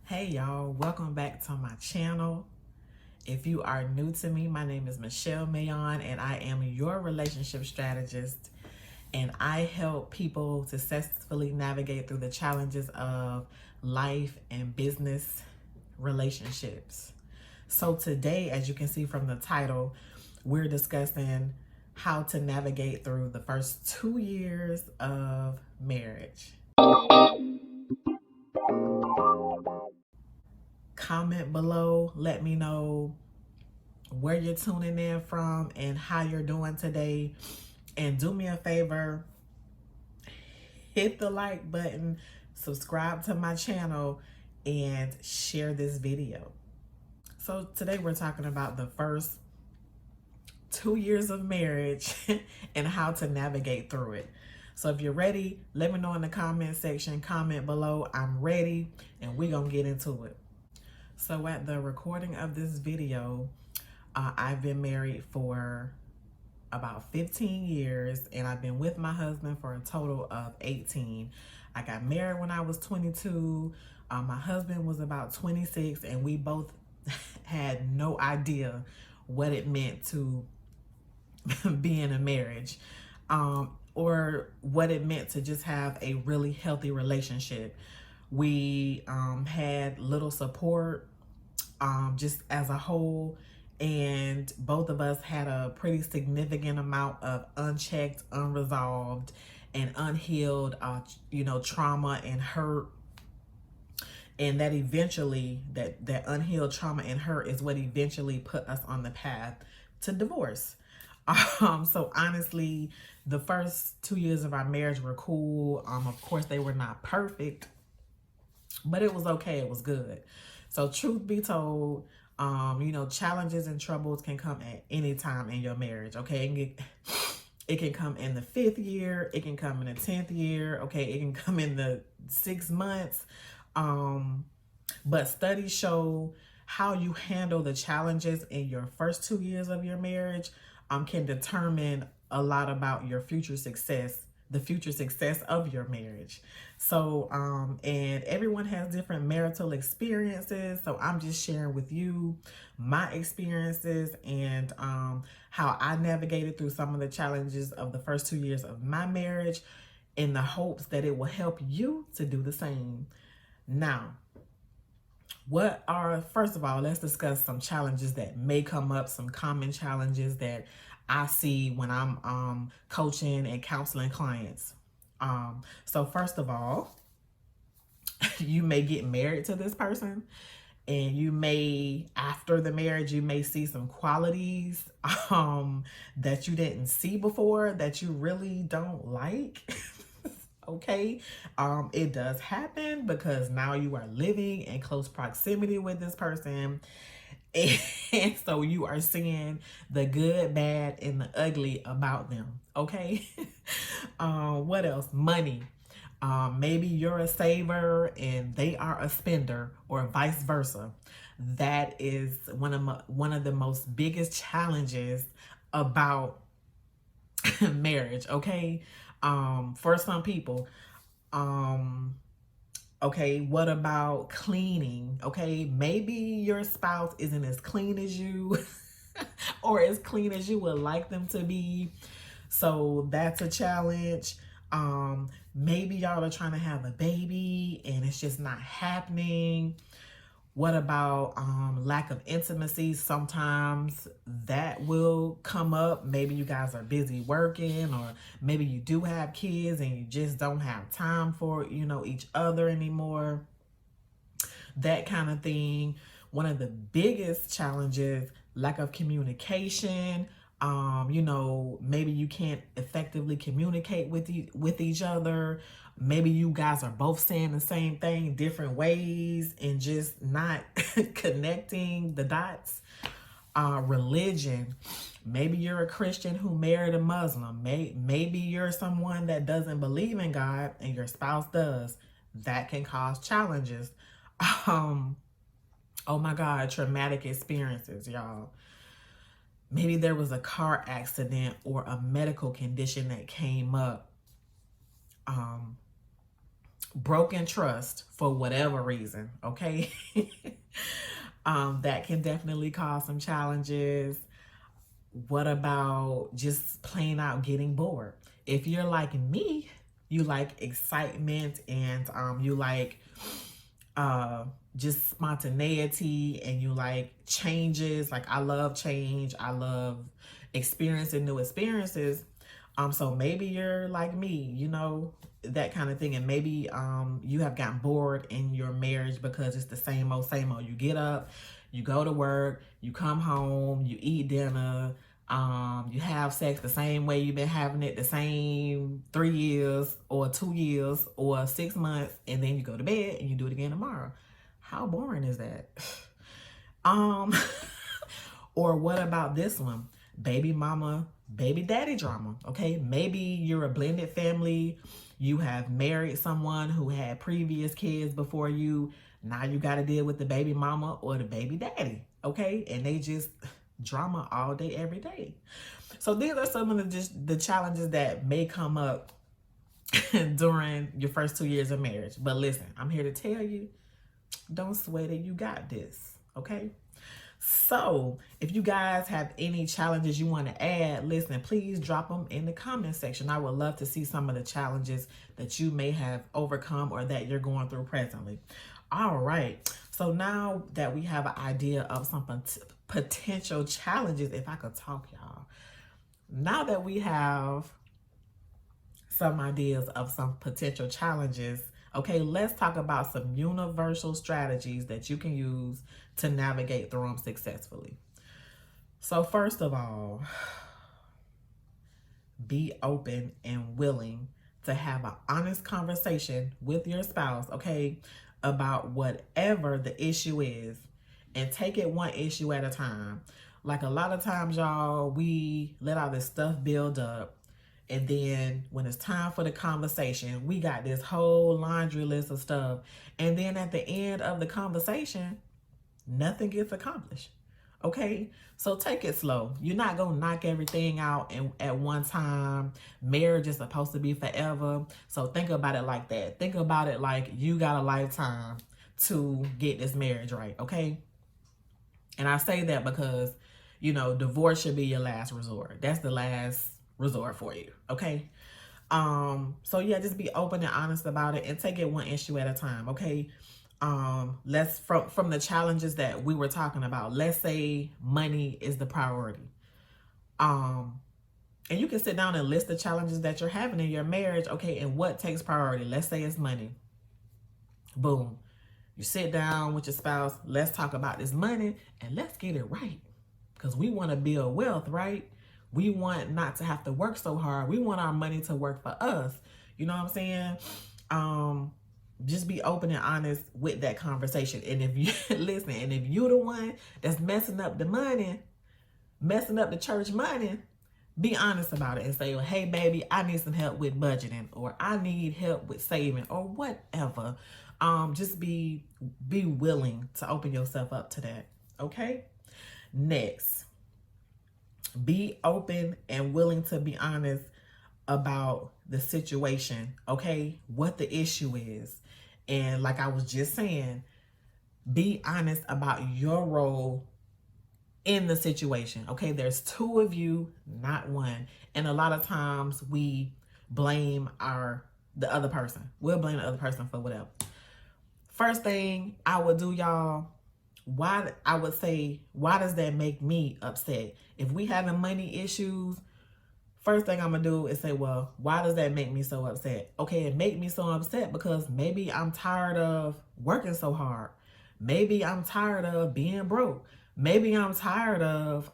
Hey y'all, welcome back to my channel. If you are new to me, my name is Michelle Mayaune and I am your relationship strategist, and I help people successfully navigate through the challenges of life and business relationships. So today, as you can see from the title, we're discussing how to navigate through the first 2 years of marriage. Comment below, let me know where you're tuning in from and how you're doing today. And do me a favor, hit the like button, subscribe to my channel, and share this video. So today we're talking about the first 2 years of marriage and how to navigate through it. So if you're ready, let me know in the comment section, comment below, I'm ready, and we're gonna get into it. So at the recording of this video, I've been married for about 15 years, and I've been with my husband for a total of 18. I got married when I was 22. My husband was about 26, and we both had no idea what it meant to be in a marriage, or what it meant to just have a really healthy relationship. We had little support just as a whole, and both of us had a pretty significant amount of unchecked, unresolved, and unhealed trauma and hurt, and that eventually that unhealed trauma and hurt is what eventually put us on the path to divorce. So honestly, the first 2 years of our marriage were cool. Of course they were not perfect, but it was okay, it was good. So truth be told, challenges and troubles can come at any time in your marriage, okay? It can come in the 5th year, it can come in the 10th year, okay? It can come in the 6 months. But studies show how you handle the challenges in your first 2 years of your marriage can determine a lot about your future success, the future success of your marriage. So, and everyone has different marital experiences. So I'm just sharing with you my experiences and how I navigated through some of the challenges of the first 2 years of my marriage, in the hopes that it will help you to do the same. Now, first of all, let's discuss some challenges that may come up, some common challenges that I see when I'm coaching and counseling clients. So first of all, you may get married to this person, and you may, after the marriage, you may see some qualities that you didn't see before that you really don't like. Okay, it does happen because now you are living in close proximity with this person, and so you are seeing the good, bad, and the ugly about them. Okay. What else? Money. Maybe you're a saver and they are a spender, or vice versa. That is one of the most biggest challenges about marriage. Okay. For some people, okay, what about cleaning? Okay, maybe your spouse isn't as clean as you or as clean as you would like them to be. So that's a challenge. Maybe y'all are trying to have a baby and it's just not happening. What about lack of intimacy? Sometimes that will come up. Maybe you guys are busy working, or maybe you do have kids and you just don't have time for, each other anymore. That kind of thing. One of the biggest challenges, lack of communication. Maybe you can't effectively communicate with each other. Maybe you guys are both saying the same thing different ways and just not connecting the dots. Religion. Maybe you're a Christian who married a Muslim. Maybe you're someone that doesn't believe in God and your spouse does. That can cause challenges. Oh my God, traumatic experiences, y'all. Maybe there was a car accident or a medical condition that came up broken trust for whatever reason, okay? That can definitely cause some challenges. What about just plain out getting bored? If you're like me, you like excitement and you like just spontaneity, and you like changes. Like, I love change. I love experiencing new experiences. So maybe you're like me, you know, that kind of thing. And maybe you have gotten bored in your marriage because it's the same old, same old. You get up, you go to work, you come home, you eat dinner, you have sex the same way you've been having it the same 3 years or 2 years or 6 months, and then you go to bed and you do it again tomorrow. How boring is that? um or what about this one? Baby mama, baby daddy drama. Okay, maybe you're a blended family. You have married someone who had previous kids before you. Now you got to deal with the baby mama or the baby daddy. Okay, and they just drama all day, every day. So these are some of the challenges that may come up during your first 2 years of marriage. But listen, I'm here to tell you, don't sweat it. You got this. Okay. So if you guys have any challenges you want to add, listen, please drop them in the comment section. I would love to see some of the challenges that you may have overcome or that you're going through presently. All right. So now that we have an idea of some potential challenges, if I could talk, y'all. Now that we have some ideas of some potential challenges, okay, let's talk about some universal strategies that you can use to navigate through them successfully. So first of all, be open and willing to have an honest conversation with your spouse, okay, about whatever the issue is, and take it one issue at a time. Like, a lot of times, y'all, we let all this stuff build up, and then when it's time for the conversation, we got this whole laundry list of stuff. And then at the end of the conversation, nothing gets accomplished. Okay? So take it slow. You're not going to knock everything out at one time. Marriage is supposed to be forever. So think about it like that. Think about it like you got a lifetime to get this marriage right. Okay? And I say that because, you know, divorce should be your last resort. That's the last resort for you. Okay? So yeah, just be open and honest about it and take it one issue at a time. Okay? Let's from the challenges that we were talking about, let's say money is the priority. And you can sit down and list the challenges that you're having in your marriage. Okay, and what takes priority? Let's say it's money. Boom. You sit down with your spouse, let's talk about this money and let's get it right. Because we want to build wealth, right? We want not to have to work so hard. We want our money to work for us. You know what I'm saying? Just be open and honest with that conversation. And if you listen, and if you're the one that's messing up the money, messing up the church money, be honest about it and say, well, hey baby, I need some help with budgeting, or I need help with saving, or whatever. Just be willing to open yourself up to that. Okay? Next, be open and willing to be honest about the situation. Okay? What the issue is. And like I was just saying, be honest about your role in the situation. Okay, there's two of you, not one. And a lot of times we blame the other person. We'll blame the other person for whatever. First thing I would do, y'all, why does that make me upset? If we having money issues, first thing I'm going to do is say, well, why does that make me so upset? Okay, it make me so upset because maybe I'm tired of working so hard. Maybe I'm tired of being broke. Maybe I'm tired of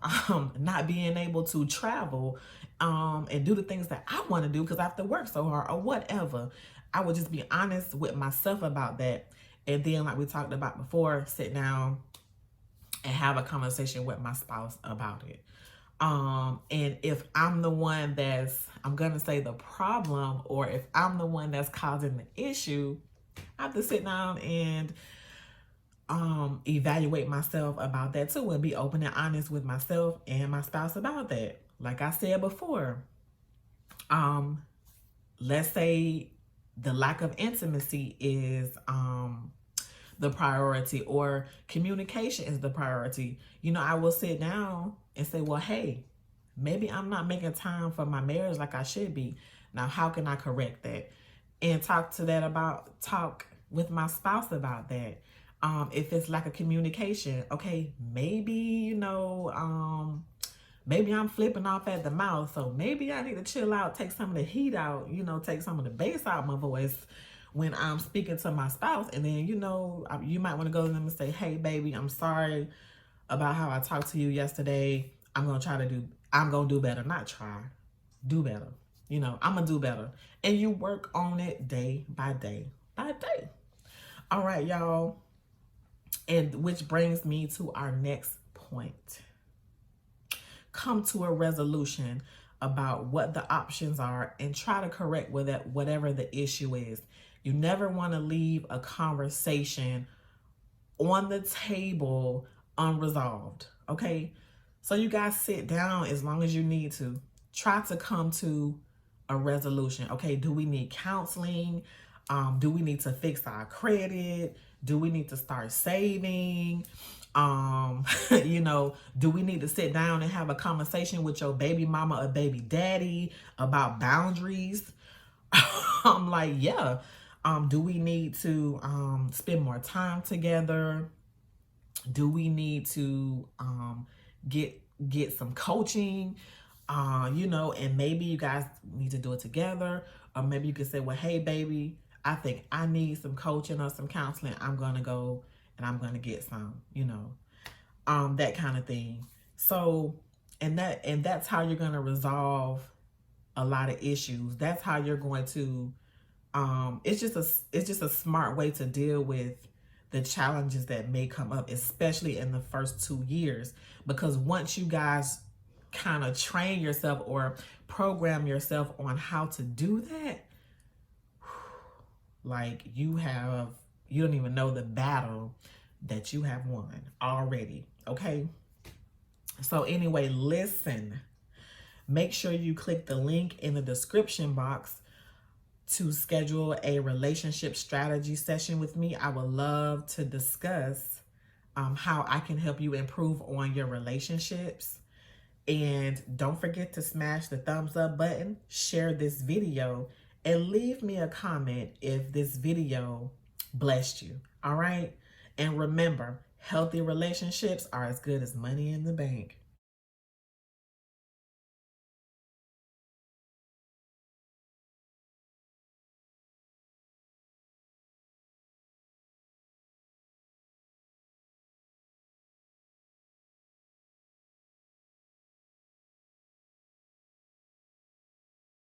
not being able to travel and do the things that I want to do because I have to work so hard or whatever. I would just be honest with myself about that. And then, like we talked about before, sit down and have a conversation with my spouse about it. And if I'm the one I'm going to say the problem, or if I'm the one that's causing the issue, I have to sit down and evaluate myself about that too, and be open and honest with myself and my spouse about that. Like I said before, let's say the lack of intimacy is the priority, or communication is the priority. You know, I will sit down and say, well, hey, maybe I'm not making time for my marriage like I should be. Now, how can I correct that? And talk with my spouse about that. If it's like a communication, okay, maybe, maybe I'm flipping off at the mouth, so maybe I need to chill out, take some of the heat out, take some of the bass out my voice when I'm speaking to my spouse. And then, you might want to go to them and say, hey, baby, I'm sorry about how I talked to you yesterday. I'm going to do better. Not try, do better. I'm going to do better. And you work on it day by day by day. All right, y'all. And which brings me to our next point. Come to a resolution about what the options are and try to correct whatever the issue is. You never want to leave a conversation on the table unresolved, okay? So you guys sit down as long as you need to. Try to come to a resolution, okay? Do we need counseling? Do we need to fix our credit? Do we need to start saving? Do we need to sit down and have a conversation with your baby mama or baby daddy about boundaries? I'm like, yeah. Do we need to spend more time together? Do we need to get some coaching? And maybe you guys need to do it together. Or maybe you could say, well, hey, baby, I think I need some coaching or some counseling. I'm going to go and I'm going to get some, that kind of thing. So, and that's how you're going to resolve a lot of issues. That's how you're going to, it's just a smart way to deal with the challenges that may come up, especially in the first 2 years. Because once you guys kind of train yourself or program yourself on how to do that, like you don't even know the battle that you have won already, okay? So anyway, listen, make sure you click the link in the description box to schedule a relationship strategy session with me. I would love to discuss how I can help you improve on your relationships. And don't forget to smash the thumbs up button, share this video, and leave me a comment if this video blessed you. All right? And remember, healthy relationships are as good as money in the bank.